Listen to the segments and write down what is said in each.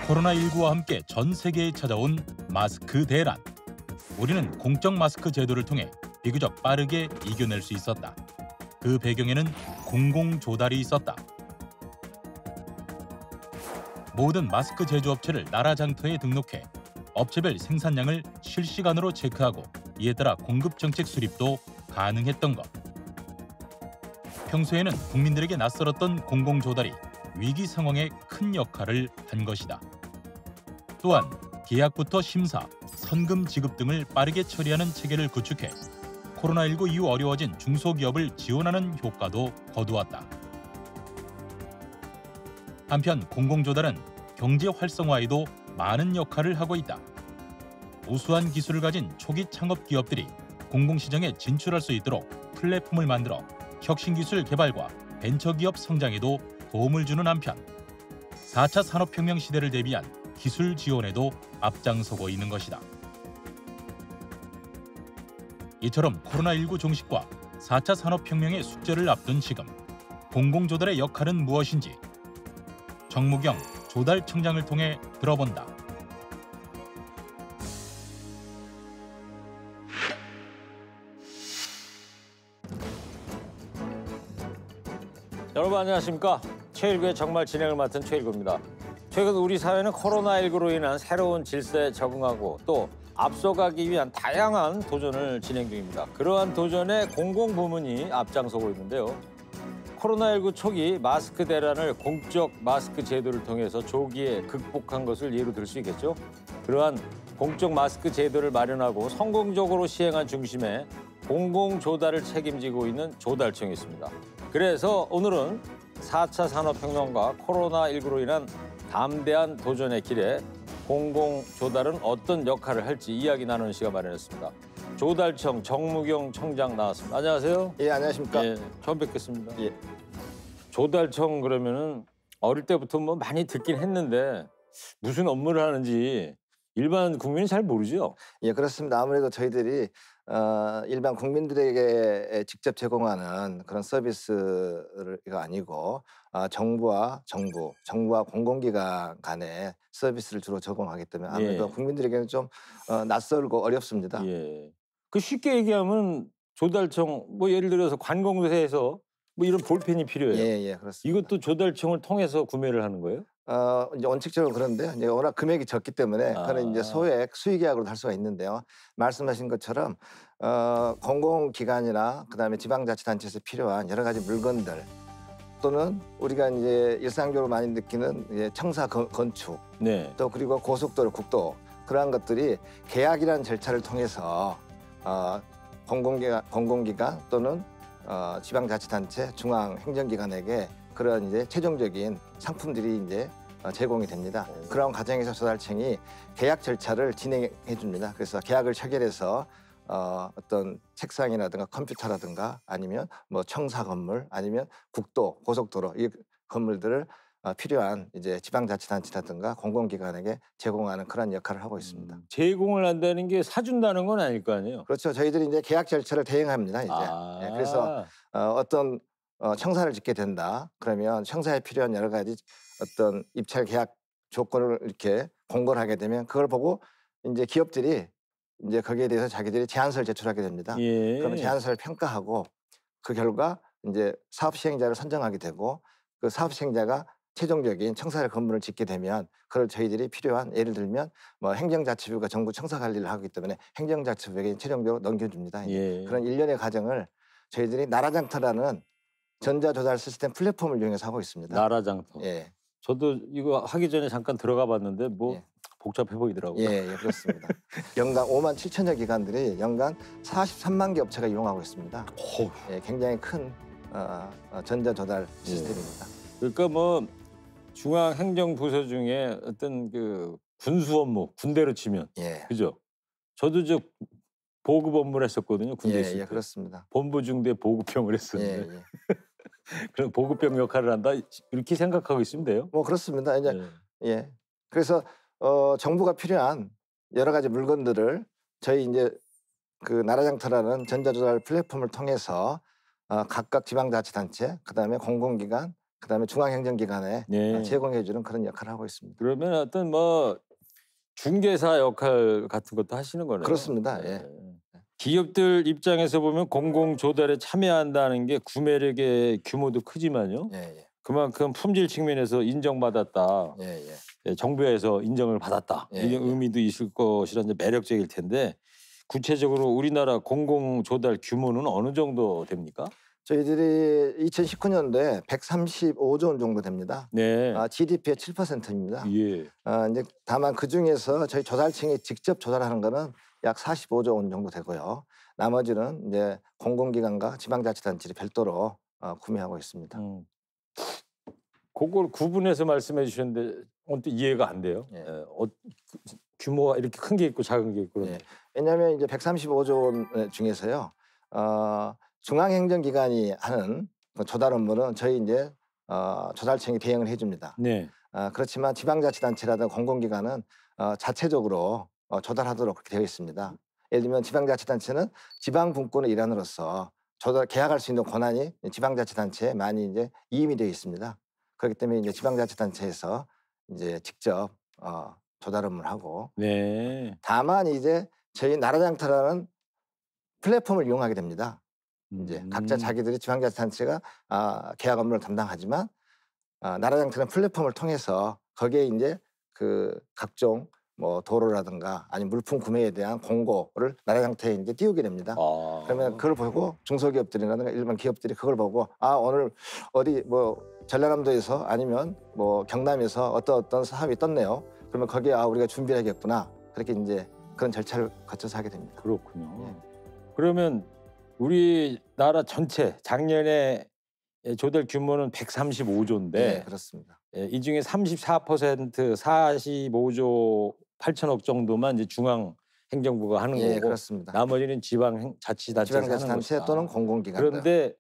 코로나19와 함께 전 세계에 찾아온 마스크 대란. 우리는 공적 마스크 제도를 통해 비교적 빠르게 이겨낼 수 있었다. 그 배경에는 공공 조달이 있었다. 모든 마스크 제조업체를 나라 장터에 등록해 업체별 생산량을 실시간으로 체크하고 이에 따라 공급 정책 수립도 가능했던 것. 평소에는 국민들에게 낯설었던 공공 조달이 위기 상황에 큰 역할을 한 것이다. 또한 계약부터 심사, 선금 지급 등을 빠르게 처리하는 체계를 구축해 코로나19 이후 어려워진 중소기업을 지원하는 효과도 거두었다. 한편 공공조달은 경제 활성화에도 많은 역할을 하고 있다. 우수한 기술을 가진 초기 창업 기업들이 공공시장에 진출할 수 있도록 플랫폼을 만들어 혁신기술 개발과 벤처기업 성장에도 도움을 주는 한편 4차 산업혁명 시대를 대비한 기술 지원에도 앞장서고 있는 것이다. 이처럼 코로나19 종식과 4차 산업혁명의 숙제를 앞둔 지금 공공조달의 역할은 무엇인지 정무경 조달청장을 통해 들어본다. 여러분 안녕하십니까? 최일구의 정말 진행을 맡은 최일구입니다. 최근 우리 사회는 코로나19로 인한 새로운 질서에 적응하고 또 앞서가기 위한 다양한 도전을 진행 중입니다. 그러한 도전에 공공부문이 앞장서고 있는데요. 코로나19 초기 마스크 대란을 공적 마스크 제도를 통해서 조기에 극복한 것을 예로 들 수 있겠죠. 그러한 공적 마스크 제도를 마련하고 성공적으로 시행한 중심에 공공조달을 책임지고 있는 조달청이 있습니다. 그래서 오늘은 4차 산업혁명과 코로나19로 인한 담대한 도전의 길에 공공조달은 어떤 역할을 할지 이야기 나누는 시간 마련했습니다. 조달청 정무경 청장 나왔습니다. 안녕하세요. 예, 안녕하십니까. 예, 처음 뵙겠습니다. 예. 조달청 그러면은 어릴 때부터 뭐 많이 듣긴 했는데 무슨 업무를 하는지 일반 국민이 잘 모르죠? 예, 그렇습니다. 아무래도 저희들이 일반 국민들에게 직접 제공하는 그런 서비스가 아니고 정부와 공공기관 간의 서비스를 주로 제공하기 때문에 아무래도 예. 국민들에게는 좀 낯설고 어렵습니다. 예. 그 쉽게 얘기하면 조달청 뭐 예를 들어서 관공서에서 뭐 이런 볼펜이 필요해요. 예, 그렇습니다. 이것도 조달청을 통해서 구매를 하는 거예요? 이제 원칙적으로 그런데 이제 워낙 금액이 적기 때문에 그는 이제 소액 수의계약으로 할 수가 있는데요. 말씀하신 것처럼 공공기관이나 그다음에 지방자치단체에서 필요한 여러 가지 물건들 또는 우리가 이제 일상적으로 많이 느끼는 이제 청사 건축 네. 또 그리고 고속도로, 국도 그러한 것들이 계약이라는 절차를 통해서 공공기관 또는 지방자치단체, 중앙행정기관에게 그런 이제 최종적인 상품들이 이제 제공이 됩니다. 그런 과정에서 조달청이 계약 절차를 진행해 줍니다. 그래서 계약을 체결해서 어떤 책상이라든가 컴퓨터라든가 아니면 뭐 청사 건물 아니면 국도, 고속도로 이 건물들을 필요한 이제 지방자치단체라든가 공공기관에게 제공하는 그런 역할을 하고 있습니다. 제공을 한다는 게 사준다는 건 아닐 거 아니에요? 그렇죠. 저희들이 이제 계약 절차를 대행합니다. 이제 예, 그래서 어떤 청사를 짓게 된다. 그러면 청사에 필요한 여러 가지 어떤 입찰 계약 조건을 이렇게 공고를 하게 되면 그걸 보고 이제 기업들이 이제 거기에 대해서 자기들이 제안서를 제출하게 됩니다. 예. 그러면 제안서를 평가하고 그 결과 이제 사업 시행자를 선정하게 되고 그 사업 시행자가 최종적인 청사를 건물을 짓게 되면 그걸 저희들이 필요한 예를 들면 뭐 행정자치부가 정부 청사 관리를 하기 때문에 행정자치부에게 최종적으로 넘겨줍니다. 예. 그런 일련의 과정을 저희들이 나라장터라는 전자조달 시스템 플랫폼을 이용해서 하고 있습니다. 나라장터. 예. 저도 이거 하기 전에 잠깐 들어가 봤는데 뭐 예. 복잡해 보이더라고요. 예, 그렇습니다. 연간 5만 7천여 기관들이 연간 43만 개 업체가 이용하고 있습니다. 예, 굉장히 큰 전자조달 시스템입니다. 그러니까 뭐 중앙행정부서 중에 어떤 그 군수 업무, 군대로 치면 예. 그죠? 저도 저 보급 업무를 했었거든요. 군대 있을 때. 그렇습니다. 본부중대 보급병을 했었는데 예. 그런 보급병 역할을 한다 이렇게 생각하고 있으면 돼요. 뭐 그렇습니다. 이제 예. 예. 그래서 정부가 필요한 여러 가지 물건들을 저희 이제 그 나라장터라는 전자조달 플랫폼을 통해서 각각 지방자치단체, 그다음에 공공기관, 그다음에 중앙행정기관에 네. 제공해주는 그런 역할을 하고 있습니다. 그러면 어떤 뭐 중개사 역할 같은 것도 하시는 거네요. 그렇습니다. 예. 기업들 입장에서 보면 공공 조달에 참여한다는 게 구매력의 규모도 크지만요. 예, 예. 그만큼 품질 측면에서 인정받았다. 예, 예. 예, 정부에서 인정을 받았다. 예, 이런 예. 의미도 있을 것이라 이제 매력적일 텐데 구체적으로 우리나라 공공 조달 규모는 어느 정도 됩니까? 저희들이 2019년도에 135조 원 정도 됩니다. 네. GDP의 7%입니다. 예. 이제 다만 그 중에서 저희 조달청이 직접 조달하는 거는 약 45조 원 정도 되고요. 나머지는 이제 공공기관과 지방자치단체들이 별도로 구매하고 있습니다. 그걸 구분해서 말씀해 주셨는데 언뜻 이해가 안 돼요. 예. 규모가 이렇게 큰 게 있고 작은 게 있고. 예. 왜냐하면 이제 135조 원 중에서요. 중앙행정기관이 하는 조달 업무는 저희 이제 조달청이 대행을 해줍니다. 네. 그렇지만 지방자치단체라든가 공공기관은 자체적으로 조달하도록 그렇게 되어 있습니다. 예를 들면 지방자치단체는 지방분권의 일환으로서 조달 계약할 수 있는 권한이 지방자치단체에 많이 이제 이임이 되어 있습니다. 그렇기 때문에 이제 지방자치단체에서 이제 직접 조달 업무를 하고, 네. 다만 이제 저희 나라장터라는 플랫폼을 이용하게 됩니다. 이제 각자 자기들이 지방자치단체가 계약 업무를 담당하지만 나라장터는 플랫폼을 통해서 거기에 이제 그 각종 뭐 도로라든가 아니면 물품 구매에 대한 공고를 나라장터에 이제 띄우게 됩니다. 그러면 그걸 보고 중소기업들이라든가 일반 기업들이 그걸 보고 오늘 어디 뭐 전라남도에서 아니면 뭐 경남에서 어떤 사업이 떴네요. 그러면 거기에 우리가 준비를 하겠구나. 그렇게 이제 그런 절차를 거쳐서 하게 됩니다. 그렇군요. 예. 그러면 우리나라 전체 작년에 조달 규모는 135조인데 네, 그렇습니다. 이 중에 34% 45조 8천억 정도만 이제 중앙 행정부가 하는 예, 거고 그렇습니다. 나머지는 지방자치단체에서 하는 지방자치단체 것이다. 또는 공공기관. 그런데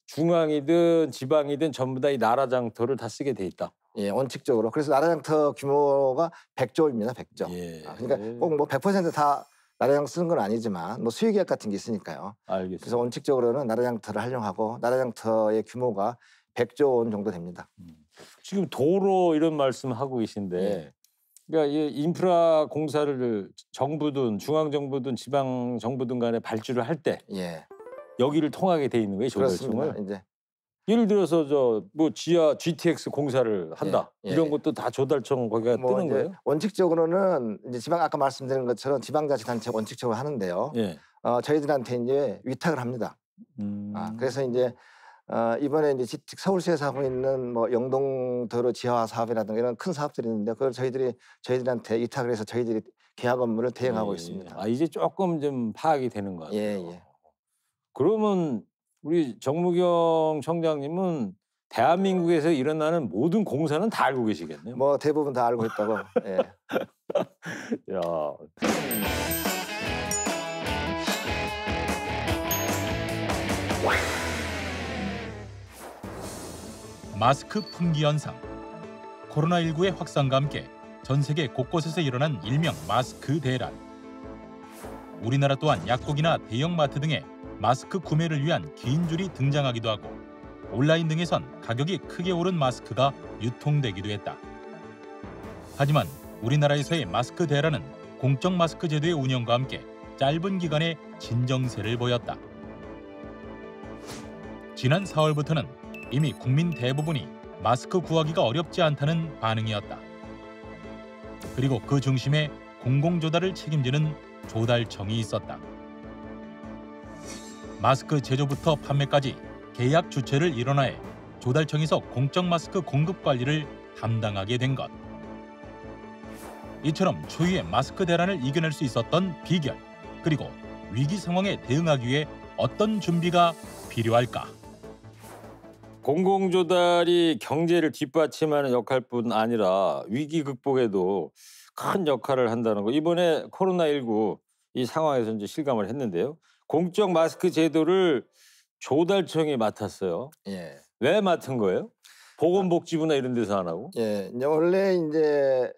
중앙이든 지방이든 전부 다 이 나라장터를 다 쓰게 돼 있다. 예, 원칙적으로. 그래서 나라장터 규모가 100조입니다. 100조. 예. 그러니까 꼭 뭐 100% 다 나라장 쓰는 건 아니지만 뭐 수의계약 같은 게 있으니까요. 알겠습니다. 그래서 원칙적으로는 나라장터를 활용하고 나라장터의 규모가 100조 원 정도 됩니다. 지금 도로 이런 말씀하고 계신데 예. 그러니까 이 인프라 공사를 정부든 중앙정부든 지방정부든 간에 발주를 할 때 예, 여기를 통하게 돼 있는 거예요, 조달청을. 그렇습니다. 이제 예를 들어서 저 뭐 지하 GTX 공사를 한다. 예, 이런 예. 것도 다 조달청 거기가 뭐 뜨는 이제 거예요? 원칙적으로는 이제 아까 말씀드린 것처럼 지방자치단체 원칙적으로 하는데요. 예. 저희들한테 이제 위탁을 합니다. 그래서 이제 이번에 이제 서울시에서 하고 있는 뭐 영동도로 지하화 사업이라든가 이런 큰 사업들이 있는데 그걸 저희들한테 위탁을 해서 저희들이 계약 업무를 대행하고 예. 있습니다. 이제 조금 좀 파악이 되는 것 같아요. 예. 그러면 우리 정무경 청장님은 대한민국에서 일어나는 모든 공사는 다 알고 계시겠네요. 뭐 대부분 다 알고 있다고. 예. 야. 마스크 품귀 현상. 코로나19의 확산과 함께 전 세계 곳곳에서 일어난 일명 마스크 대란. 우리나라 또한 약국이나 대형마트 등의 마스크 구매를 위한 긴 줄이 등장하기도 하고 온라인 등에선 가격이 크게 오른 마스크가 유통되기도 했다. 하지만 우리나라에서의 마스크 대란은 공적 마스크 제도의 운영과 함께 짧은 기간에 진정세를 보였다. 지난 4월부터는 이미 국민 대부분이 마스크 구하기가 어렵지 않다는 반응이었다. 그리고 그 중심에 공공조달을 책임지는 조달청이 있었다. 마스크 제조부터 판매까지 계약 주체를 일원화해 조달청에서 공적 마스크 공급 관리를 담당하게 된 것. 이처럼 초유의 마스크 대란을 이겨낼 수 있었던 비결, 그리고 위기 상황에 대응하기 위해 어떤 준비가 필요할까? 공공조달이 경제를 뒷받침하는 역할뿐 아니라 위기 극복에도 큰 역할을 한다는 거. 이번에 코로나19 이 상황에서 이제 실감을 했는데요. 공적 마스크 제도를 조달청이 맡았어요. 예. 왜 맡은 거예요? 보건복지부나 이런 데서 안 하고? 예. 이제 원래 이제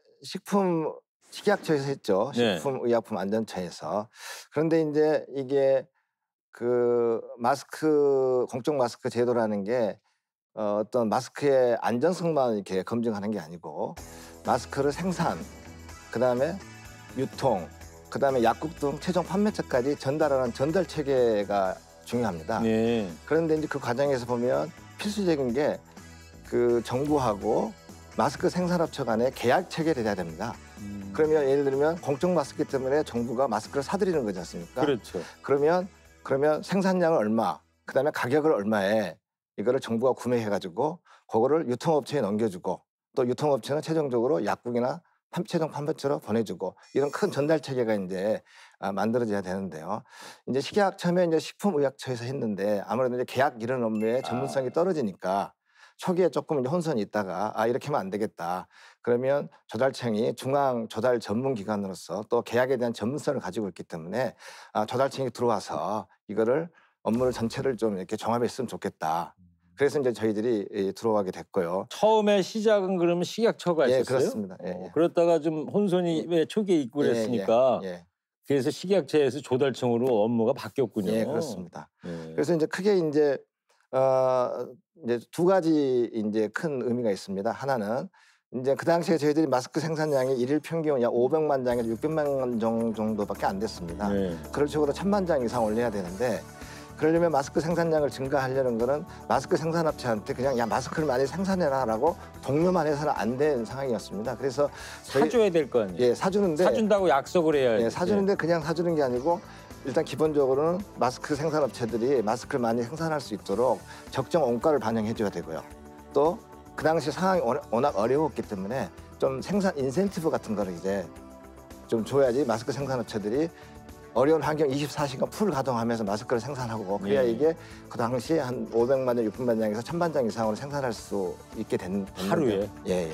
식약처에서 했죠. 네. 식품의약품안전처에서. 그런데 이제 이게 그 공적 마스크 제도라는 게 어떤 마스크의 안전성만 이렇게 검증하는 게 아니고 마스크를 생산, 그다음에 유통, 그다음에 약국 등 최종 판매처까지 전달하는 전달 체계가 중요합니다. 네. 그런데 이제 그 과정에서 보면 필수적인 게 그 정부하고 마스크 생산업체 간의 계약 체결이 돼야 됩니다. 그러면 예를 들면 공적 마스크 때문에 정부가 마스크를 사들이는 거지 않습니까? 그렇죠. 그러면 생산량을 얼마, 그다음에 가격을 얼마에 이거를 정부가 구매해가지고 그거를 유통업체에 넘겨주고 또 유통업체는 최종적으로 약국이나 최종 판매처로 보내주고 이런 큰 전달 체계가 이제 만들어져야 되는데요. 이제 식약 처음에 이제 식품의약처에서 했는데 아무래도 이제 계약 이런 업무에 전문성이 떨어지니까 초기에 조금 이제 혼선이 있다가 이렇게 하면 안 되겠다. 그러면 조달청이 중앙 조달 전문 기관으로서 또 계약에 대한 전문성을 가지고 있기 때문에 조달청이 들어와서 이거를 업무를 전체를 좀 이렇게 종합했으면 좋겠다. 그래서 이제 저희들이 들어가게 됐고요. 처음에 시작은 그러면 식약처가 예, 있었어요? 그렇습니다. 예, 예. 그렇다가 좀 혼선이 왜 초기에 있고 그랬으니까 예, 그래서 식약처에서 조달청으로 업무가 바뀌었군요. 예, 그렇습니다. 예. 그래서 이제 크게 이제 두 가지 이제 큰 의미가 있습니다. 하나는 이제 그 당시에 저희들이 마스크 생산량이 일일 평균 약 500만 장에서 600만 장 정도밖에 안 됐습니다. 네. 그럴 적으로 1000만 장 이상 올려야 되는데 그러려면 마스크 생산량을 증가하려는 거는 마스크 생산업체한테 그냥 야 마스크를 많이 생산해라라고 독려만 해서는 안 된 상황이었습니다. 그래서 사줘야 될 거 아니에요? 예, 사주는데 사준다고 약속을 해야지. 예, 사주는데 그냥 사주는 게 아니고 일단 기본적으로는 마스크 생산업체들이 마스크를 많이 생산할 수 있도록 적정 원가를 반영해 줘야 되고요. 또 그 당시 상황이 워낙 어려웠기 때문에 좀 생산 인센티브 같은 거를 이제 좀 줘야지 마스크 생산업체들이 어려운 환경 24시간 풀 가동하면서 마스크를 생산하고 그래야 이게 그 당시에 한 500만 장, 600만 장에서 1000만 장 이상으로 생산할 수 있게 됐는데 하루에? 예.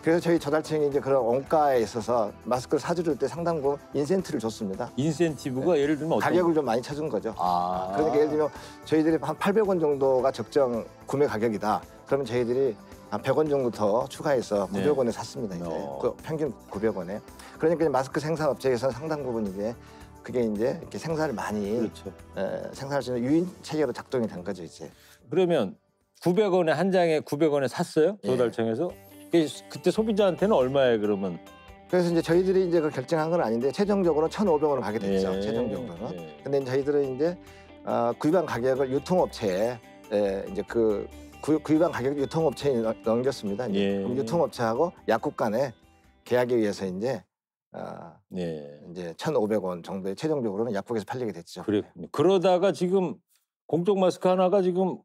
그래서 저희 조달청이 이제 그런 원가에 있어서 마스크를 사줄 때 상당 부분 인센티브를 줬습니다. 인센티브가 예를 들면 어떤 가격을 좀 많이 쳐준 거죠. 그러니까 예를 들면 저희들이 한 800원 정도가 적정 구매 가격이다. 그러면 저희들이 한 100원 정도 더 추가해서 900원에 샀습니다. 이제 그 평균 900원에. 그러니까 마스크 생산업체에서는 상당 부분 이제 그게 이제 이렇게 생산을 많이 그렇죠. 생산할 수 있는 유인 체계로 작동이 된 거죠 이제. 그러면 900원에 한 장에 900원에 샀어요? 조달청에서? 그때 소비자한테는 얼마에 그러면? 그래서 이제 저희들이 이제 그 결정한 건 아닌데 최종적으로 1,500원으로 가게 됐죠. 최종적으로는. 근데 이제 저희들은 이제 구입한 가격을 유통업체에 이제 그 구입한 가격을 유통업체에 넘겼습니다. 이제. 그럼 유통업체하고 약국 간에 계약에 의해서 이제 이제 1,500원 정도에 최종적으로는 약국에서 팔리게 됐죠. 그랬군요. 그러다가 지금 공적 마스크 하나가 지금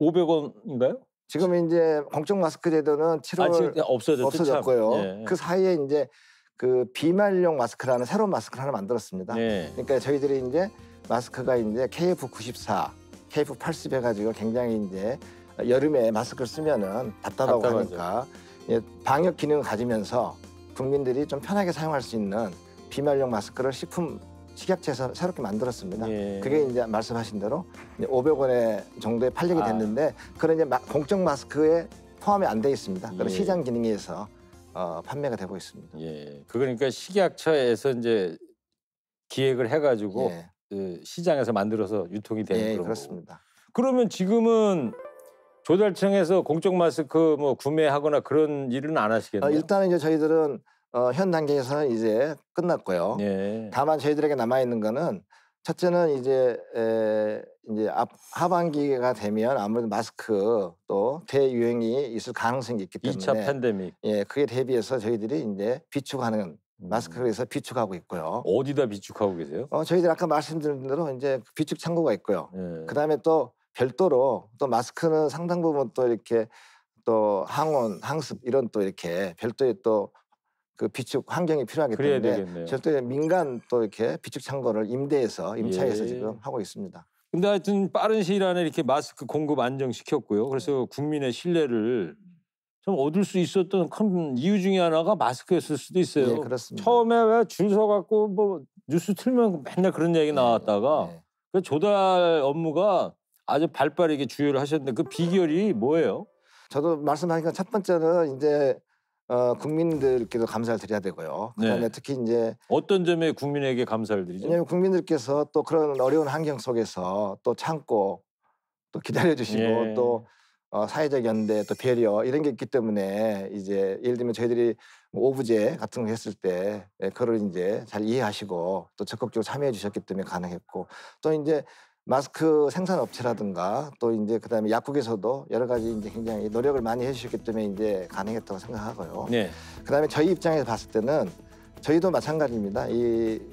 500원인가요? 지금 이제 공적 마스크 제도는 7월 없어졌고요. 그 사이에 이제 그 비말용 마스크라는 새로운 마스크를 하나 만들었습니다. 그러니까 저희들이 이제 마스크가 이제 KF94, KF80 해가지고 굉장히 이제 여름에 마스크를 쓰면은 답답하고 하니까 방역 기능을 가지면서 국민들이 좀 편하게 사용할 수 있는 비말용 마스크를 식약처에서 새롭게 만들었습니다. 그게 이제 말씀하신 대로 500원에 정도에 팔리게 됐는데 그런 이제 공적 마스크에 포함이 안 돼 있습니다. 그런 시장 기능에 의해서 판매가 되고 있습니다. 그러니까 식약처에서 이제 기획을 해가지고 그 시장에서 만들어서 유통이 되는 그런 그렇습니다. 그러면 지금은 조달청에서 공적 마스크 뭐 구매하거나 그런 일은 안 하시겠네요? 일단은 이제 저희들은 현 단계에서는 이제 끝났고요. 다만 저희들에게 남아 있는 거는 첫째는 이제 하반기가 되면 아무래도 마스크 또 대유행이 있을 가능성이 있기 때문에 2차 팬데믹. 그에 대비해서 저희들이 이제 비축하는 마스크를 해서 비축하고 있고요. 어디다 비축하고 계세요? 저희들 아까 말씀드린 대로 이제 비축 창고가 있고요. 그다음에 또 별도로 또 마스크는 상당 부분 또 이렇게 또 항온, 항습 이런 또 이렇게 별도의 또 그 비축 환경이 필요하기 때문에 절대 민간 또 이렇게 비축 창고를 임차해서 지금 하고 있습니다. 근데 하여튼 빠른 시일 안에 이렇게 마스크 공급 안정시켰고요. 그래서 국민의 신뢰를 좀 얻을 수 있었던 큰 이유 중에 하나가 마스크였을 수도 있어요. 그렇습니다. 처음에 왜 줄 서갖고 뭐 뉴스 틀면 맨날 그런 얘기 나왔다가 그 조달 업무가 아주 발빠르게 주요를 하셨는데 그 비결이 뭐예요? 저도 말씀하니까 첫 번째는 이제 국민들께도 감사를 드려야 되고요. 그다음에 특히 이제 어떤 점에 국민에게 감사를 드리죠? 왜냐하면 국민들께서 또 그런 어려운 환경 속에서 또 참고 또 기다려주시고 또 사회적 연대 또 배려 이런 게 있기 때문에 이제 예를 들면 저희들이 뭐 오부제 같은 거 했을 때 그걸 이제 잘 이해하시고 또 적극적으로 참여해 주셨기 때문에 가능했고 또 이제 마스크 생산 업체라든가 또 이제 그다음에 약국에서도 여러 가지 이제 굉장히 노력을 많이 해주셨기 때문에 이제 가능했다고 생각하고요. 네. 그다음에 저희 입장에서 봤을 때는 저희도 마찬가지입니다.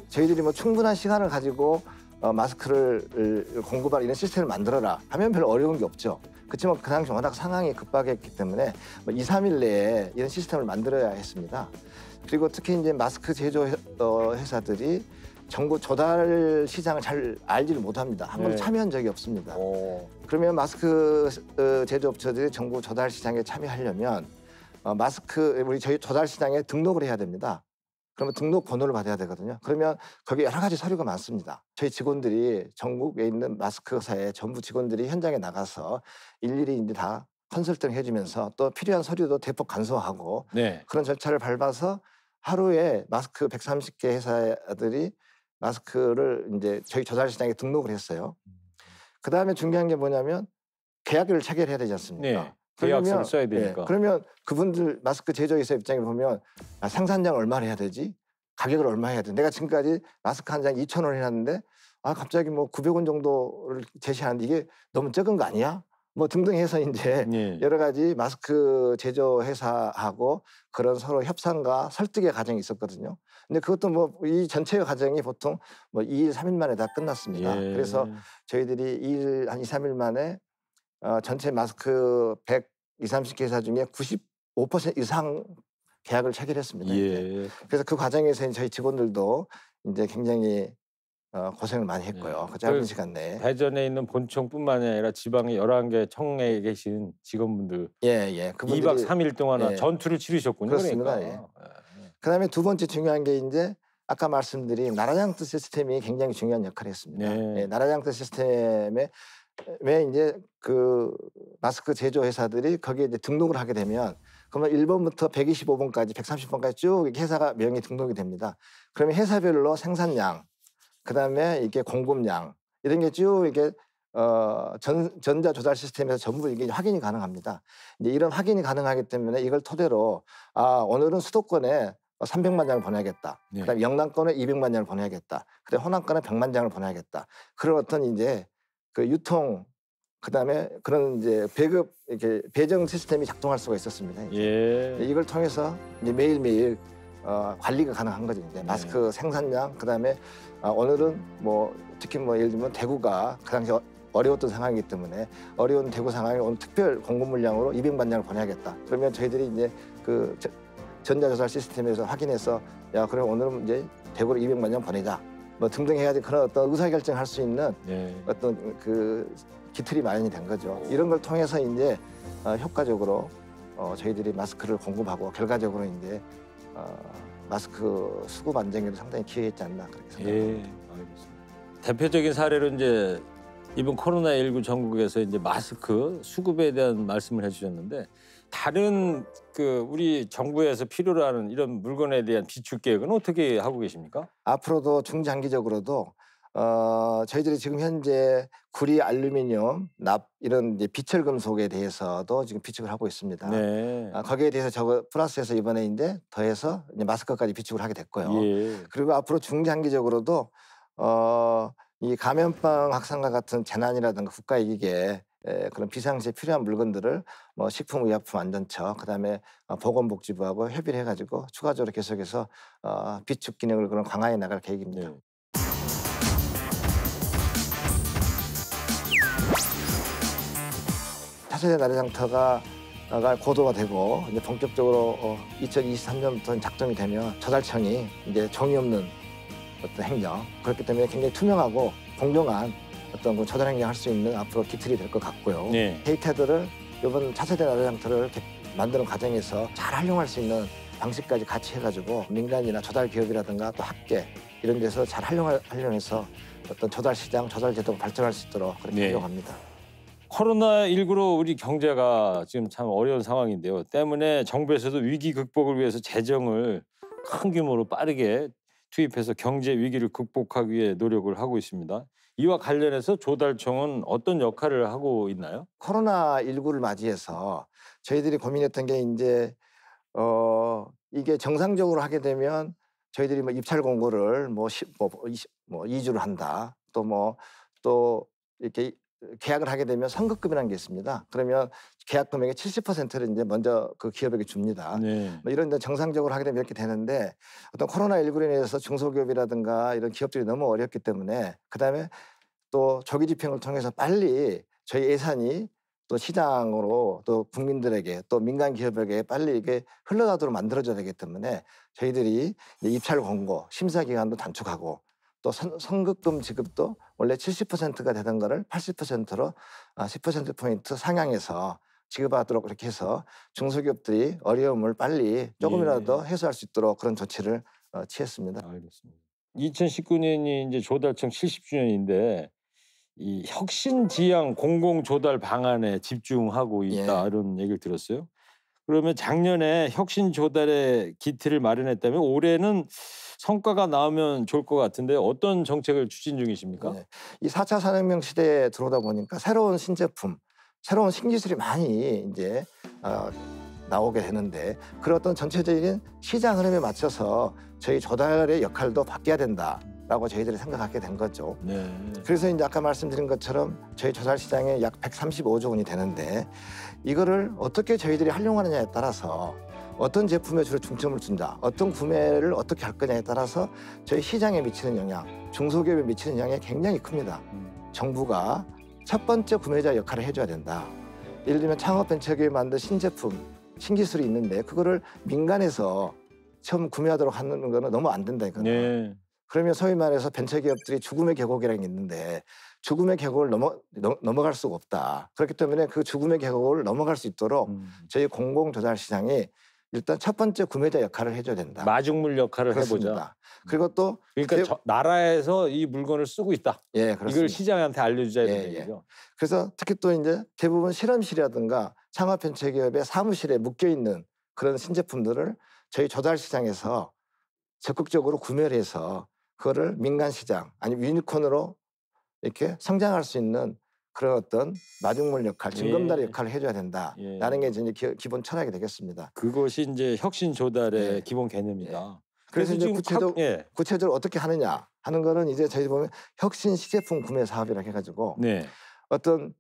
저희들이 뭐 충분한 시간을 가지고 마스크를 공급할 이런 시스템을 만들어라 하면 별로 어려운 게 없죠. 그렇지만 그 당시 워낙 상황이 급박했기 때문에 뭐 2, 3일 내에 이런 시스템을 만들어야 했습니다. 그리고 특히 이제 마스크 제조 회사들이 정부 조달 시장을 잘 알지를 못합니다. 한 번도 네. 참여한 적이 없습니다. 그러면 마스크 제조업체들이 정부 조달 시장에 참여하려면 우리 저희 조달 시장에 등록을 해야 됩니다. 그러면 등록 번호를 받아야 되거든요. 그러면 거기에 여러 가지 서류가 많습니다. 저희 직원들이 전국에 있는 마스크 회사의 전부 직원들이 현장에 나가서 일일이 이제 다 컨설팅 해주면서 또 필요한 서류도 대폭 간소화하고 네. 그런 절차를 밟아서 하루에 마스크 130개 회사들이 마스크를 이제 저희 조달 시장에 등록을 했어요. 그 다음에 중요한 게 뭐냐면 계약을 체결해야 되지 않습니까? 네. 계약서를 써야 되니까. 그러면 그분들 마스크 제조회사 입장에 보면 생산량 얼마를 해야 되지? 가격을 얼마 해야 돼? 내가 지금까지 마스크 한 장 2,000원 해놨는데 갑자기 뭐 900원 정도를 제시하는데 이게 너무 적은 거 아니야? 뭐 등등 해서 이제 네. 여러 가지 마스크 제조 회사하고 그런 서로 협상과 설득의 과정이 있었거든요. 근데 그것도 뭐 이 전체의 과정이 보통 뭐 2일, 3일 만에 다 끝났습니다. 예. 그래서 저희들이 한 2, 3일 만에 전체 마스크 120, 30개 회사 중에 95% 이상 계약을 체결했습니다. 예. 그래서 그 과정에서 저희 직원들도 이제 굉장히 고생을 많이 했고요. 그 짧은 시간 내에. 대전에 있는 본청뿐만이 아니라 지방의 11개 청내에 계신 직원분들 그분들이 2박 3일 동안 예. 전투를 치르셨군요. 그렇습니다. 그러니까. 그다음에 두 번째 중요한 게 이제 아까 말씀드린 나라장터 시스템이 굉장히 중요한 역할을 했습니다. 네. 나라장터 시스템에 왜 이제 그 마스크 제조 회사들이 거기에 이제 등록을 하게 되면 그러면 1번부터 125번까지 130번까지 쭉 이렇게 회사가 명이 등록이 됩니다. 그러면 회사별로 생산량, 그다음에 이게 공급량 이런 게 쭉 이게 전자 조달 시스템에서 전부 이게 확인이 가능합니다. 이제 이런 확인이 가능하기 때문에 이걸 토대로 오늘은 수도권에 300만 장을 보내야겠다. 네. 그다음에 영남권에 200만 장을 보내야겠다. 그다음에 호남권에 100만 장을 보내야겠다. 그런 어떤 이제 그 유통 그다음에 그런 이제 배급 이렇게 배정 시스템이 작동할 수가 있었습니다. 예. 이걸 통해서 이제 매일매일 관리가 가능한 거죠. 이제 마스크 생산량 그다음에 오늘은 뭐 특히 뭐 예를 들면 대구가 그 당시 어려웠던 상황이기 때문에 어려운 대구 상황에 오늘 특별 공급 물량으로 200만 장을 보내야겠다. 그러면 저희들이 이제 그 전자조달 시스템에서 확인해서 그럼 오늘은 이제 대구로 200만 장 보내자. 뭐 등등 해야지 그런 어떤 의사결정할 수 있는 어떤 그 기틀이 마련이 된 거죠. 이런 걸 통해서 이제 효과적으로 저희들이 마스크를 공급하고 결과적으로 이제 마스크 수급 안정에도 상당히 기여했지 않나 그렇게 생각합니다. 알겠습니다. 대표적인 사례로 이제 이번 코로나19 전국에서 이제 마스크 수급에 대한 말씀을 해주셨는데 다른 그 우리 정부에서 필요로 하는 이런 물건에 대한 비축 계획은 어떻게 하고 계십니까? 앞으로도 중장기적으로도 저희들이 지금 현재 구리, 알루미늄, 납 이런 이제 비철 금속에 대해서도 지금 비축을 하고 있습니다. 네. 거기에 대해서 저거 플러스해서 이번에 이제 더해서 이제 마스크까지 비축을 하게 됐고요. 그리고 앞으로 중장기적으로도 이 감염병 확산과 같은 재난이라든가 국가이익에 그런 비상시에 필요한 물건들을 뭐 식품의약품안전처 그다음에 보건복지부하고 협의를 해가지고 추가적으로 계속해서 비축 기능을 그런 강화해 나갈 계획입니다. 차세대 나라장터가 고도가 되고 이제 본격적으로 2023년부터 작동이 되면 조달청이 이제 종이 없는 어떤 행정 그렇기 때문에 굉장히 투명하고 공정한 어떤 그 조달 행정할 수 있는 앞으로 기틀이 될 것 같고요. 데이터들을 이번 차세대 나라장터를 만드는 과정에서 잘 활용할 수 있는 방식까지 같이 해가지고 민간이나 조달 기업이라든가 또 학계 이런 데서 잘 활용해서 어떤 조달 시장, 조달 제도가 발전할 수 있도록 그렇게 활용합니다. 코로나19로 우리 경제가 지금 참 어려운 상황인데요. 때문에 정부에서도 위기 극복을 위해서 재정을 큰 규모로 빠르게 투입해서 경제 위기를 극복하기 위해 노력을 하고 있습니다. 이와 관련해서 조달청은 어떤 역할을 하고 있나요? 코로나19를 맞이해서 저희들이 고민했던 게 이제 이게 정상적으로 하게 되면 저희들이 뭐 입찰 공고를 뭐 2주를 한다. 또 이렇게 계약을 하게 되면 선급금이라는 게 있습니다. 그러면 계약 금액의 70%를 이제 먼저 그 기업에게 줍니다. 네. 뭐 이런 데 정상적으로 하게 되면 이렇게 되는데 어떤 코로나19로 인해서 중소기업이라든가 이런 기업들이 너무 어렵기 때문에 그다음에 또 조기 집행을 통해서 빨리 저희 예산이 또 시장으로 또 국민들에게 또 민간 기업에게 빨리 이게 흘러가도록 만들어져야 되기 때문에 저희들이 입찰 공고 심사 기간도 단축하고 또 선급금 지급도 원래 70%가 되던 거를 80%로 10%포인트 상향해서 지급하도록 그렇게 해서 중소기업들이 어려움을 빨리 조금이라도 해소할 수 있도록 그런 조치를 취했습니다. 알겠습니다. 2019년이 이제 조달청 70주년인데 이 혁신지향 공공조달 방안에 집중하고 있다 이런 얘기를 들었어요. 그러면 작년에 혁신조달의 기틀을 마련했다면 올해는 성과가 나오면 좋을 것 같은데 어떤 정책을 추진 중이십니까? 네. 이 4차 산업혁명 시대에 들어오다 보니까 새로운 신제품, 새로운 신기술이 많이 이제 나오게 되는데 그런 어떤 전체적인 시장 흐름에 맞춰서 저희 조달의 역할도 바뀌어야 된다라고 저희들이 생각하게 된 거죠. 네. 그래서 이제 아까 말씀드린 것처럼 저희 조달 시장에 약 135조 원이 되는데 이거를 어떻게 저희들이 활용하느냐에 따라서 어떤 제품에 주로 중점을 둔다, 어떤 구매를 어떻게 할 거냐에 따라서 저희 시장에 미치는 영향, 중소기업에 미치는 영향이 굉장히 큽니다. 정부가 첫 번째 구매자 역할을 해줘야 된다. 예를 들면 창업벤처기업이 만든 신제품, 신기술이 있는데 그거를 민간에서 처음 구매하도록 하는 거는 너무 안 된다 이거는. 네. 그러면 소위 말해서 벤처기업들이 죽음의 계곡이라는 게 있는데 죽음의 계곡을 넘어갈 수가 없다. 그렇기 때문에 그 죽음의 계곡을 넘어갈 수 있도록 저희 공공조달 시장이 일단 첫 번째 구매자 역할을 해줘야 된다. 마중물 역할을 그렇습니다. 해보자. 그리고 또 그러니까 나라에서 이 물건을 쓰고 있다. 예, 그렇습니다. 이걸 시장한테 알려주자 이런 예, 얘기죠. 그래서 특히 또 이제 대부분 실험실이라든가 창업벤처기업의 사무실에 묶여 있는 그런 신제품들을 저희 조달 시장에서 적극적으로 구매를 해서 그거를 민간 시장 아니면 유니콘으로 이렇게 성장할 수 있는 그런 어떤 마중물 역할, 징검다리 역할을 해줘야 된다라는 게 이제 기본 철학이 되겠습니다. 그것이 이제 혁신 조달의 기본 개념이다. 그래서 이제 구체적으로 어떻게 하느냐 하는 거는 이제 저희 보면 혁신 시제품 구매 사업이라고 해가지고 어떤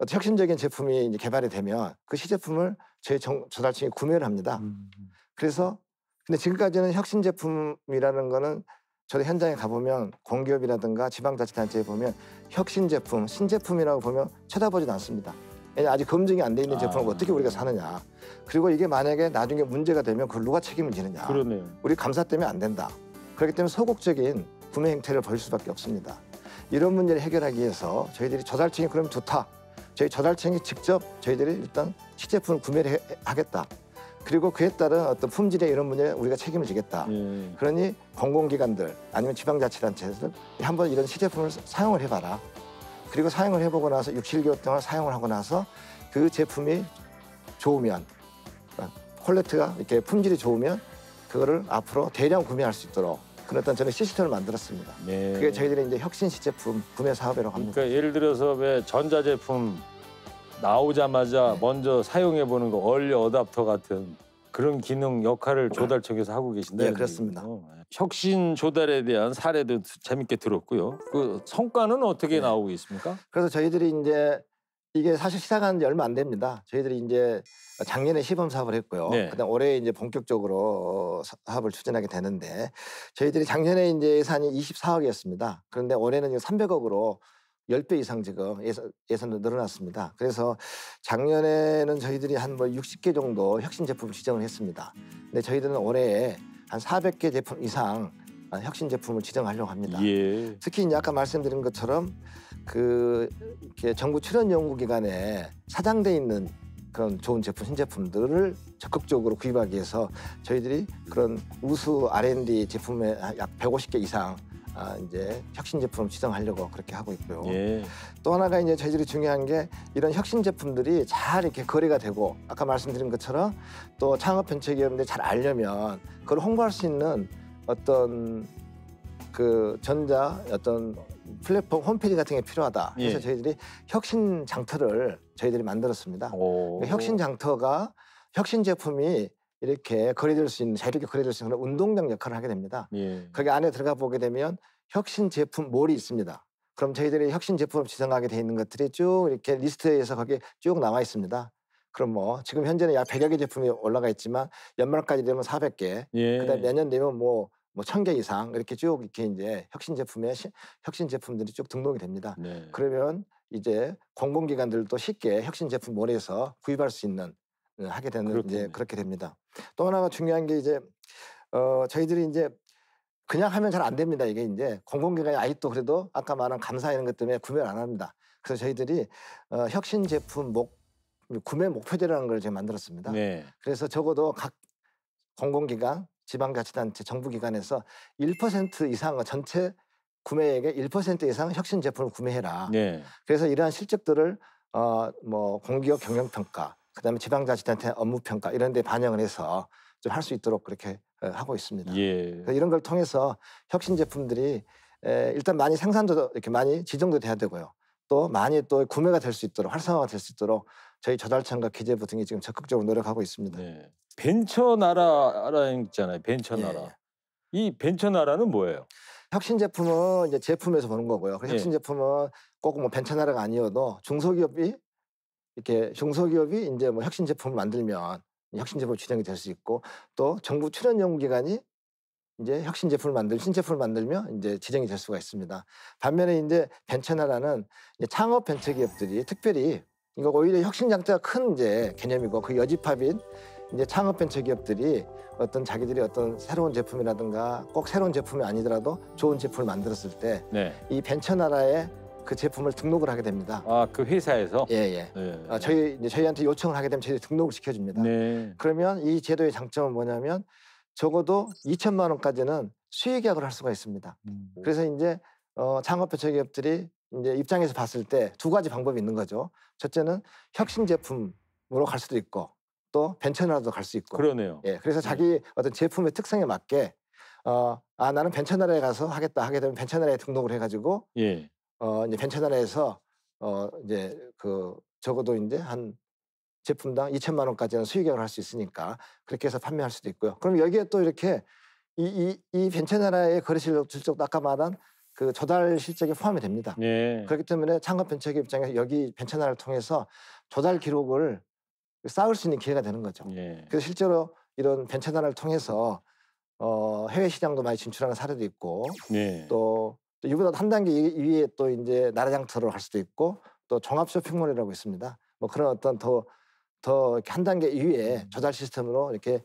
혁신적인 제품이 이제 개발이 되면 그 시제품을 저희 조달청이 구매를 합니다. 그래서 근데 지금까지는 혁신 제품이라는 거는 저도 현장에 가보면 공기업이라든가 지방자치단체에 보면 혁신 제품, 신제품이라고 보면 쳐다보지도 않습니다. 왜냐하면 아직 검증이 안 돼 있는 제품을 어떻게 우리가 사느냐. 그리고 이게 만약에 나중에 문제가 되면 그걸 누가 책임을 지느냐. 그러네요. 우리 감사 때문에 안 된다. 그렇기 때문에 소극적인 구매 행태를 보일 수밖에 없습니다. 이런 문제를 해결하기 위해서 저희들이 조달청이 그러면 좋다. 저희 조달청이 직접 저희들이 일단 시제품을 구매를 하겠다. 그리고 그에 따른 어떤 품질의 이런 문제에 우리가 책임을 지겠다. 그러니 공공기관들 아니면 지방자치단체에서 한번 이런 시제품을 사용을 해봐라. 그리고 사용을 해보고 나서 6, 7개월 동안 사용을 하고 나서 그 제품이 좋으면 퀄리티가 이렇게 품질이 좋으면 그거를 앞으로 대량 구매할 수 있도록 그런 어떤 저는 시스템을 만들었습니다. 그게 저희들이 이제 혁신 시제품 구매 사업이라고 합니다. 그러니까 예를 들어서 왜 전자제품 나오자마자 먼저 사용해보는 거 얼리 어답터 같은 그런 기능 역할을 조달청에서 하고 계신데. 네, 그렇습니다. 혁신 조달에 대한 사례도 재밌게 들었고요. 그 성과는 어떻게 나오고 있습니까? 그래서 저희들이 이제 이게 사실 시작한 지 얼마 안 됩니다. 저희들이 이제 작년에 시범 사업을 했고요. 그다음 올해 이제 본격적으로 사업을 추진하게 되는데 저희들이 작년에 이제 예산이 24억이었습니다. 그런데 올해는 300억으로 10배 이상 지금 예산도 늘어났습니다. 그래서 작년에는 저희들이 한 60개 정도 혁신 제품 지정을 했습니다. 근데 저희들은 올해 한 400개 제품 이상 혁신 제품을 지정하려고 합니다. 특히 이제 아까 말씀드린 것처럼 이렇게 정부 출연 연구기관에 사장돼 있는 그런 좋은 제품, 신제품들을 적극적으로 구입하기 위해서 저희들이 그런 우수 R&D 제품에 약 150개 이상 이제 혁신 제품 지정하려고 그렇게 하고 있고요. 또 하나가 이제 저희들이 중요한 게 이런 혁신 제품들이 잘 이렇게 거래가 되고 아까 말씀드린 것처럼 또 창업 벤처기업인데 잘 알려면 그걸 홍보할 수 있는 어떤 그 전자 어떤 플랫폼 홈페이지 같은 게 필요하다. 그래서 예. 저희들이 혁신 장터를 저희들이 만들었습니다. 오. 혁신 장터가 혁신 제품이 이렇게 거래될 수 있는 자유롭게 거래될 수 있는 그런 운동장 역할을 하게 됩니다. 예. 거기 안에 들어가 보게 되면 혁신 제품 몰이 있습니다. 그럼 저희들이 혁신 제품을 지정하게 돼 있는 것들이 쭉 이렇게 리스트에서 거기에 쭉 나와 있습니다. 그럼 뭐 지금 현재는 약 100여 개 제품이 올라가 있지만 연말까지 되면 400개, 예. 그다음에 내년 되면 뭐 1000개 이상 이렇게 쭉 이렇게 이제 혁신 제품들이 쭉 등록이 됩니다. 네. 그러면 이제 공공기관들도 쉽게 혁신 제품 몰에서 구입할 수 있는 하게 되는 이제 그렇겠네요. 그렇게 됩니다. 또 하나가 중요한 게 이제 저희들이 이제 그냥 하면 잘 안 됩니다. 이게 이제 공공기관이 아직도 그래도 아까 말한 감사 이런 것 때문에 구매를 안 합니다. 그래서 저희들이 혁신 제품 구매 목표제라는 걸 제가 만들었습니다. 네. 그래서 적어도 각 공공기관, 지방자치단체, 정부기관에서 1% 이상 전체 구매액의 1% 이상 혁신 제품을 구매해라. 네. 그래서 이러한 실적들을 뭐 공기업 경영평가, 그다음에 지방자치단체 업무평가 이런 데 반영을 해서 좀 할 수 있도록 그렇게 하고 있습니다. 예. 그래서 이런 걸 통해서 혁신 제품들이 일단 많이 생산도 이렇게 많이 지정도 돼야 되고요. 또 많이 또 구매가 될 수 있도록 활성화가 될 수 있도록 저희 조달청과 기재부 등이 지금 적극적으로 노력하고 있습니다. 네. 벤처 나라라는 있잖아요. 벤처 예, 나라. 예. 이 벤처 나라는 뭐예요? 혁신 제품은 이제 제품에서 보는 거고요. 그래서 예. 혁신 제품은 꼭 뭐 벤처 나라가 아니어도 중소기업이 이제 뭐 혁신 제품을 만들면 혁신 제품 지정이 될 수 있고 또 정부 출연 연구기관이 이제 혁신 제품을 신제품을 만들면 이제 지정이 될 수가 있습니다. 반면에 이제 벤처 나라는 이제 창업 벤처 기업들이 특별히 이거 오히려 혁신 장터가 큰 이제 개념이고 그 여집합인 이제 창업 벤처 기업들이 자기들이 어떤 새로운 제품이라든가 꼭 새로운 제품이 아니더라도 좋은 제품을 만들었을 때 이 네. 벤처 나라에 그 제품을 등록을 하게 됩니다. 아, 그 회사에서? 예. 네. 저희한테 요청을 하게 되면 저희들이 등록을 시켜줍니다. 네. 그러면 이 제도의 장점은 뭐냐면 적어도 2천만 원까지는 수익 계약을 할 수가 있습니다. 그래서 이제 창업 벤처 기업들이 이제 입장에서 봤을 때 두 가지 방법이 있는 거죠. 첫째는 혁신 제품으로 갈 수도 있고 또 벤처나라도 갈 수 있고. 그러네요. 예, 그래서 자기 어떤 제품의 특성에 맞게 나는 벤처나라에 가서 하겠다 하게 되면 벤처나라에 등록을 해가지고 예. 이제 벤처나라에서 이제 적어도 이제 한 제품당 2천만 원까지는 수익 계약을 할 수 있으니까 그렇게 해서 판매할 수도 있고요. 그럼 여기에 또 이렇게 이 벤처나라의 거래 실적도 아까 말한 그 조달 실적에 포함이 됩니다. 네. 그렇기 때문에 창업 벤처기업 입장에서 여기 벤처나라를 통해서 조달 기록을 쌓을 수 있는 기회가 되는 거죠. 예. 그래서 실제로 이런 벤처나라를 통해서 해외 시장도 많이 진출하는 사례도 있고 네. 또 이보다 한 단계 위에 또 이제 나라장터로 갈 수도 있고 또 종합 쇼핑몰이라고 있습니다. 뭐 그런 어떤 더 이렇게 한 단계 이후에 조달 시스템으로 이렇게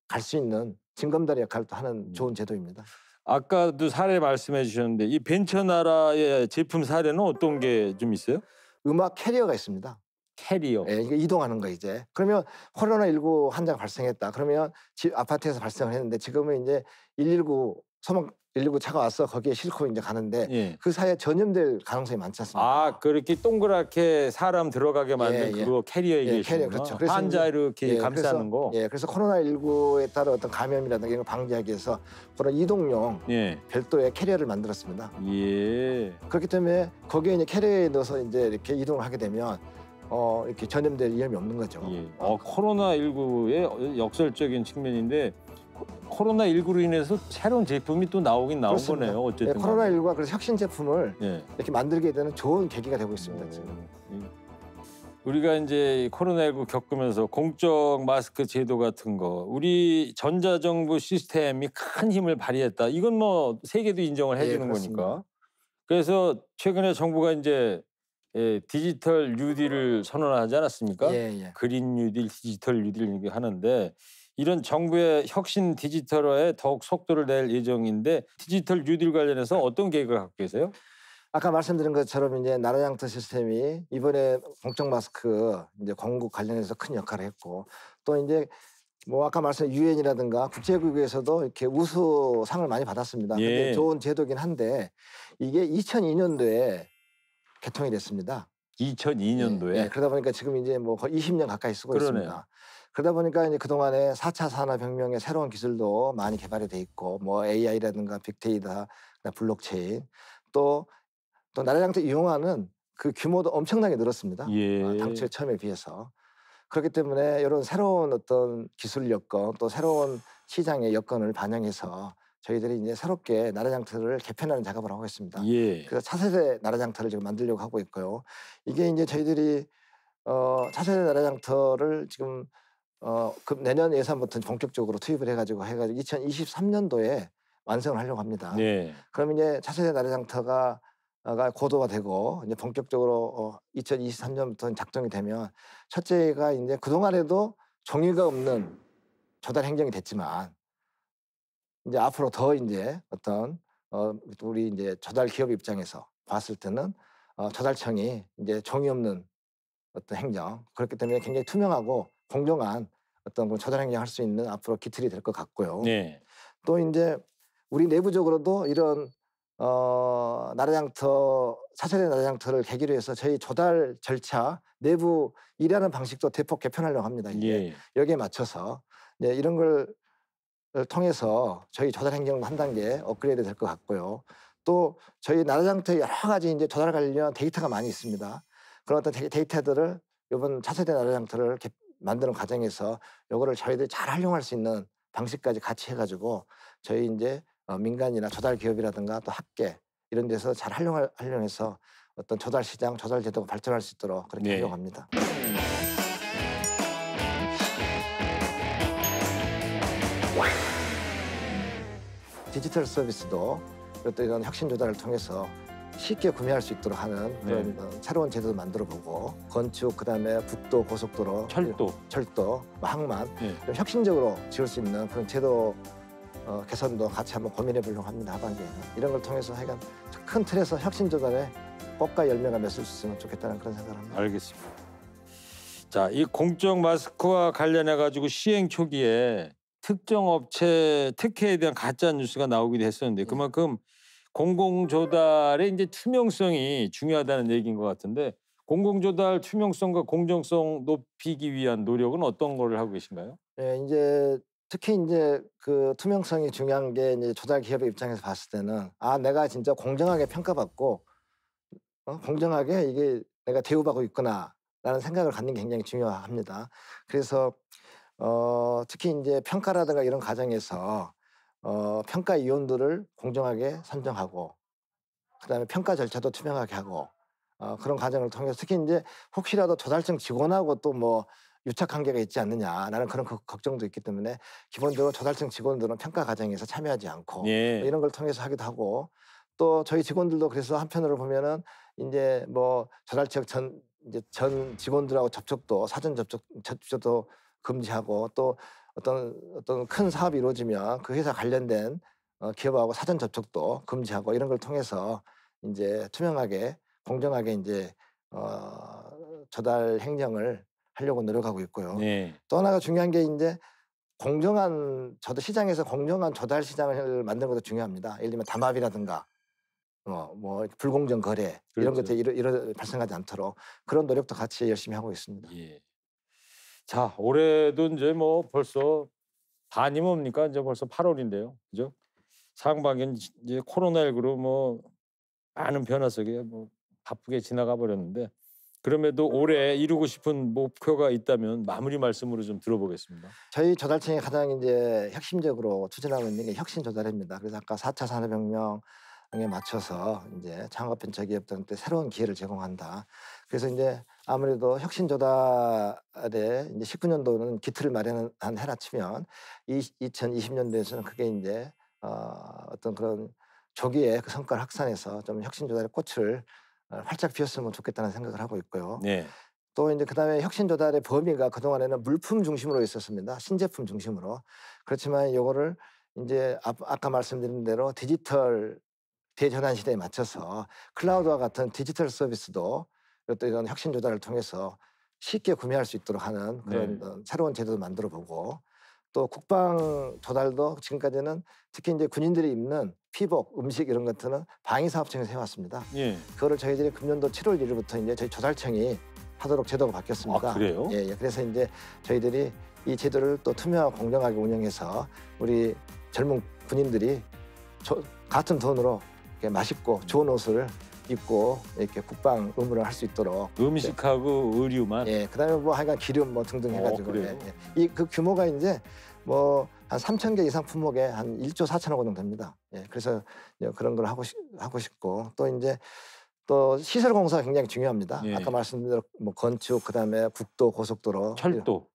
갈 수 있는 징검다리 역할을 또 하는 좋은 제도입니다. 아까도 사례 말씀해 주셨는데 이 벤처 나라의 제품 사례는 어떤 게 좀 있어요? 음악 캐리어가 있습니다. 캐리어. 예, 이게 이동하는 거 이제. 그러면 코로나19 환자가 발생했다. 그러면 아파트에서 발생을 했는데 지금은 이제 119 소방 119 차가 와서 거기에 싣고 이제 가는데 예. 그 사이에 전염될 가능성이 많지 않습니까? 아, 그렇게 동그랗게 사람 들어가게 만든 예. 그거 캐리어 얘기시구나. 캐리어, 그렇죠. 그래서 환자 이제, 이렇게 감싸는 거. 그래서 코로나19에 따른 어떤 감염이라든가 이런 걸 방지하기 위해서 그런 이동용 예. 별도의 캐리어를 만들었습니다. 예. 그렇기 때문에 거기에 이제 캐리어에 넣어서 이제 이렇게 이동을 하게 되면 이렇게 전염될 위험이 없는 거죠. 예. 코로나19의 역설적인 측면인데 코로나19로 인해서 새로운 제품이 또 나오긴 나온 그렇습니다. 거네요. 어쨌든. 코로나19가 그래서 혁신 제품을 예. 이렇게 만들게 되는 좋은 계기가 되고 있습니다. 지금. 우리가 이제 코로나19 겪으면서 공적 마스크 제도 같은 거 우리 전자정부 시스템이 큰 힘을 발휘했다. 이건 뭐 세계도 인정을 해주는 그렇습니다. 거니까. 그래서 최근에 정부가 이제 디지털 뉴딜을 선언하지 않았습니까? 예. 그린 뉴딜, 디지털 뉴딜 이렇게 하는데 이런 정부의 혁신 디지털화에 더욱 속도를 낼 예정인데 디지털 뉴딜 관련해서 어떤 계획을 갖고 계세요? 아까 말씀드린 것처럼 이제 나라장터 시스템이 이번에 공적 마스크 이제 공급 관련해서 큰 역할을 했고 또 이제 뭐 아까 말씀드린 유엔이라든가 국제기구에서도 이렇게 우수상을 많이 받았습니다. 예. 근데 좋은 제도긴 한데 이게 2002년도에 개통이 됐습니다. 2002년도에. 그러다 보니까 지금 이제 뭐 거의 20년 가까이 쓰고 그러네요. 있습니다. 그러다 보니까 이제 그동안에 4차 산업혁명의 새로운 기술도 많이 개발이 돼 있고 뭐 AI라든가 빅데이터, 블록체인 또 나라장터 이용하는 그 규모도 엄청나게 늘었습니다. 예. 당초에 처음에 비해서. 그렇기 때문에 이런 새로운 어떤 기술 여건 또 새로운 시장의 여건을 반영해서 저희들이 이제 새롭게 나라장터를 개편하는 작업을 하고 있습니다. 예. 그래서 차세대 나라장터를 지금 만들려고 하고 있고요. 이게 이제 저희들이 차세대 나라장터를 지금 내년 예산부터 본격적으로 투입을 해가지고 2023년도에 완성을 하려고 합니다. 네. 그럼 이제 차세대 나라장터가 고도가 되고 이제 본격적으로 2023년부터 작동이 되면 첫째가 이제 그동안에도 종이가 없는 조달 행정이 됐지만 이제 앞으로 더 이제 어떤 우리 이제 조달 기업 입장에서 봤을 때는 조달청이 이제 종이 없는 어떤 행정 그렇기 때문에 굉장히 투명하고 공정한 어떤 조달 행정을 할 수 있는 앞으로 기틀이 될 것 같고요. 네. 또 이제 우리 내부적으로도 이런 차세대 나라장터를 계기로 해서 저희 조달 절차 내부 일하는 방식도 대폭 개편하려고 합니다. 이제 예. 여기에 맞춰서 이런 걸 통해서 저희 조달 행정도 한 단계 업그레이드 될 것 같고요. 또 저희 나라장터에 여러 가지 이제 조달 관련 데이터가 많이 있습니다. 그런 어떤 데이터들을 이번 차세대 나라장터를 만드는 과정에서 이거를 저희들이 잘 활용할 수 있는 방식까지 같이 해가지고 저희 이제 민간이나 조달 기업이라든가 또 학계 이런 데서 잘 활용해서 어떤 조달 시장, 조달 제도가 발전할 수 있도록 그렇게 네. 하려고 합니다. 디지털 서비스도 또 이런 혁신 조달을 통해서 쉽게 구매할 수 있도록 하는 그런 새로운 제도도 만들어보고 건축 그다음에 국도, 고속도로, 철도, 항만 좀 혁신적으로 지을 수 있는 그런 제도 개선도 같이 한번 고민해 보려고 합니다. 하반기에는 이런 걸 통해서 하여간 큰 틀에서 혁신 조달에 꽃과 열매가 맺을 수 있으면 좋겠다는 그런 생각을 합니다. 알겠습니다. 자, 이 공적 마스크와 관련해 가지고 시행 초기에 특정 업체 특혜에 대한 가짜 뉴스가 나오기도 했었는데 그만큼 공공조달의 이제 투명성이 중요하다는 얘기인 것 같은데 공공조달 투명성과 공정성 높이기 위한 노력은 어떤 거를 하고 계신가요? 네, 이제 특히 이제 그 투명성이 중요한 게 이제 조달 기업의 입장에서 봤을 때는 내가 진짜 공정하게 평가받고 공정하게 이게 내가 대우받고 있구나라는 생각을 갖는 게 굉장히 중요합니다. 그래서 특히 이제 평가라든가 이런 과정에서 평가 위원들을 공정하게 선정하고 그다음에 평가 절차도 투명하게 하고 그런 과정을 통해서 특히 이제 혹시라도 조달청 직원하고 또 뭐 유착 관계가 있지 않느냐라는 그런 걱정도 있기 때문에 기본적으로 조달청 직원들은 평가 과정에서 참여하지 않고 이런 걸 통해서 하기도 하고 또 저희 직원들도 그래서 한편으로 보면은 이제 뭐 조달청 전 직원들하고 접촉도 사전 접촉도 금지하고 또 어떤 큰 사업이 이루어지면 그 회사 관련된 기업하고 사전 접촉도 금지하고 이런 걸 통해서 이제 투명하게 공정하게 이제 조달 행정을 하려고 노력하고 있고요. 또 하나가 중요한 게 이제 공정한 시장에서 공정한 조달 시장을 만드는 것도 중요합니다. 예를 들면 담합이라든가 뭐 불공정 거래 이런 것들이 발생하지 않도록 그런 노력도 같이 열심히 하고 있습니다. 자, 올해도 이제 뭐 벌써 반이 뭡니까? 이제 벌써 8월인데요. 그죠? 상반기는 이제 코로나19로 뭐 많은 변화 속에 뭐 바쁘게 지나가 버렸는데 그럼에도 올해 이루고 싶은 목표가 있다면 마무리 말씀으로 좀 들어보겠습니다. 저희 조달청이 가장 이제 핵심적으로 추진하고 있는 게 혁신 조달입니다. 그래서 아까 4차 산업혁명에 맞춰서 이제 창업벤처기업들한테 새로운 기회를 제공한다. 그래서 이제 아무래도 혁신 조달에 이제 19년도는 기틀을 마련한 해라 치면 2020년도에서는 그게 이제 어떤 그런 조기에 그 성과를 확산해서 좀 혁신 조달의 꽃을 활짝 피웠으면 좋겠다는 생각을 하고 있고요. 또 이제 그다음에 혁신 조달의 범위가 그동안에는 물품 중심으로 있었습니다. 신제품 중심으로. 그렇지만 이거를 이제 아까 말씀드린 대로 디지털 대전환 시대에 맞춰서 클라우드와 같은 디지털 서비스도 또 이런 혁신 조달을 통해서 쉽게 구매할 수 있도록 하는 그런 새로운 제도도 만들어 보고 또 국방 조달도 지금까지는 특히 이제 군인들이 입는 피복, 음식 이런 것들은 방위사업청에서 해왔습니다. 그거를 저희들이 금년도 7월 1일부터 이제 저희 조달청이 하도록 제도가 바뀌었습니다. 아, 그래요? 예, 예. 그래서 이제 저희들이 이 제도를 또 투명하고 공정하게 운영해서 우리 젊은 군인들이 같은 돈으로 이렇게 맛있고 좋은 옷을 입고 이렇게 국방 의무를 할 수 있도록 음식하고 의류만. 예, 그다음에 뭐 하여간 기름 뭐 등등 해가지고 그래요? 이 그 규모가 이제 뭐 한 3,000개 이상 품목에 한 1조 4천억 원 정도 됩니다. 예, 그래서 이제 그런 걸 하고 싶고 또 이제 또 시설 공사가 굉장히 중요합니다. 예. 아까 말씀드린 대로 뭐 건축 그다음에 국도 고속도로 철도.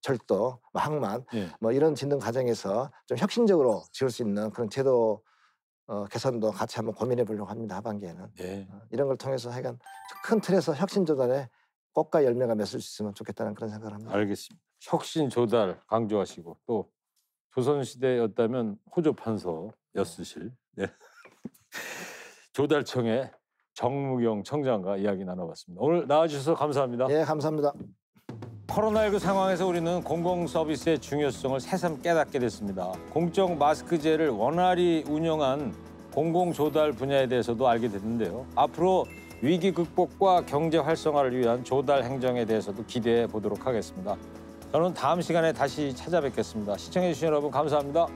뭐 항만 예. 뭐 이런 짓는 과정에서 좀 혁신적으로 지을 수 있는 그런 제도 개선도 같이 한번 고민해 보려고 합니다. 하반기에는 예. 이런 걸 통해서 하여간 큰 틀에서 혁신 조달에 꽃과 열매가 맺을 수 있으면 좋겠다는 그런 생각을 합니다. 알겠습니다. 혁신 조달 강조하시고 또 조선시대였다면 호조 판서였으실 조달청의 정무경 청장과 이야기 나눠봤습니다. 오늘 나와주셔서 감사합니다. 예, 감사합니다. 코로나19 상황에서 우리는 공공 서비스의 중요성을 새삼 깨닫게 됐습니다. 공적 마스크제를 원활히 운영한 공공 조달 분야에 대해서도 알게 됐는데요. 앞으로 위기 극복과 경제 활성화를 위한 조달 행정에 대해서도 기대해 보도록 하겠습니다. 저는 다음 시간에 다시 찾아뵙겠습니다. 시청해 주신 여러분 감사합니다.